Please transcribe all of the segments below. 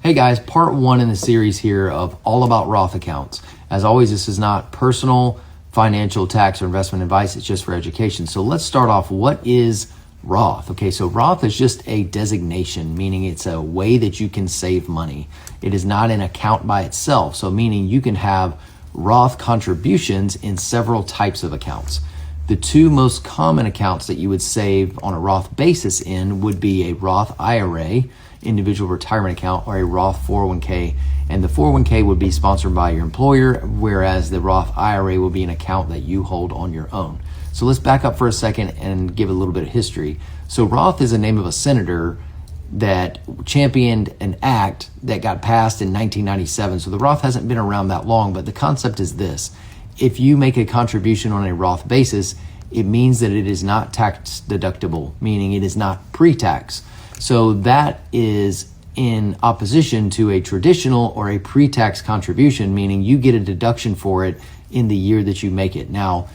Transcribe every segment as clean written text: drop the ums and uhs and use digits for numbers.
Hey guys, part one in the series here of all about Roth accounts. As always, this is not personal, financial, tax, or investment advice. It's just for education. So let's start off. What is Roth? Okay, so Roth is just a designation, meaning it's a way that you can save money. It is not an account by itself. So meaning you can have Roth contributions in several types of accounts. The two most common accounts that you would save on a Roth basis in would be a Roth IRA, individual retirement account, or a Roth 401k. And the 401k would be sponsored by your employer, whereas the Roth IRA will be an account that you hold on your own. So let's back up for a second and give a little bit of history. So Roth is the name of a senator that championed an act that got passed in 1997. So the Roth hasn't been around that long, but the concept is this. If you make a contribution on a Roth basis, it means that it is not tax deductible, meaning it is not pre-tax. So that is in opposition to a traditional or a pre-tax contribution, meaning you get a deduction for it in the year that you make it. Now,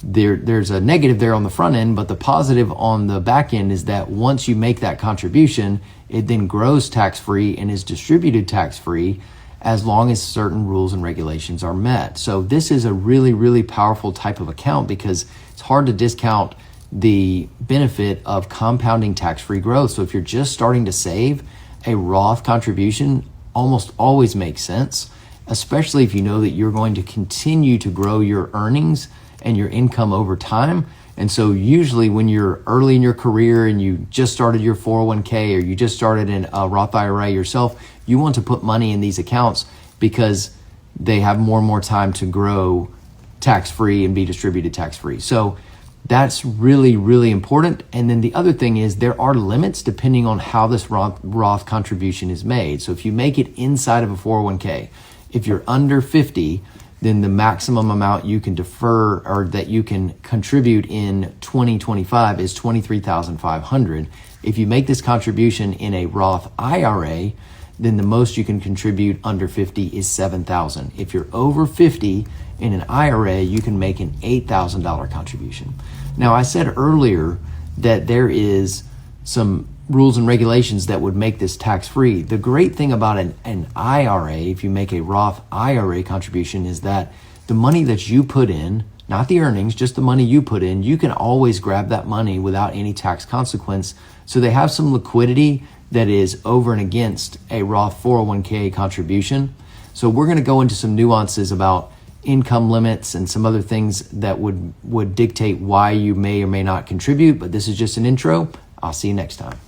there's a negative there on the front end, but the positive on the back end is that once you make that contribution, it then grows tax-free and is distributed tax-free as long as certain rules and regulations are met. So this is a really, really powerful type of account because it's hard to discount the benefit of compounding tax-free growth. So if you're just starting to save, a Roth contribution almost always makes sense, especially if you know that you're going to continue to grow your earnings and your income over time. And so usually when you're early in your career and you just started your 401k or you just started in a Roth IRA yourself, you want to put money in these accounts because they have more and more time to grow tax-free and be distributed tax-free. So that's really, really important. And then the other thing is there are limits depending on how this Roth contribution is made. So if you make it inside of a 401k, if you're under 50, then the maximum amount you can defer or that you can contribute in 2025 is $23,500. If you make this contribution in a Roth IRA, then the most you can contribute under 50 is $7,000. If you're over 50 in an IRA, you can make an $8,000 contribution. Now, I said earlier that there is some rules and regulations that would make this tax-free. The great thing about an IRA, if you make a Roth IRA contribution, is that the money that you put in, not the earnings, just the money you put in, you can always grab that money without any tax consequence. So they have some liquidity that is over and against a Roth 401k contribution. So we're going to go into some nuances about income limits and some other things that would dictate why you may or may not contribute, but this is just an intro. I'll see you next time.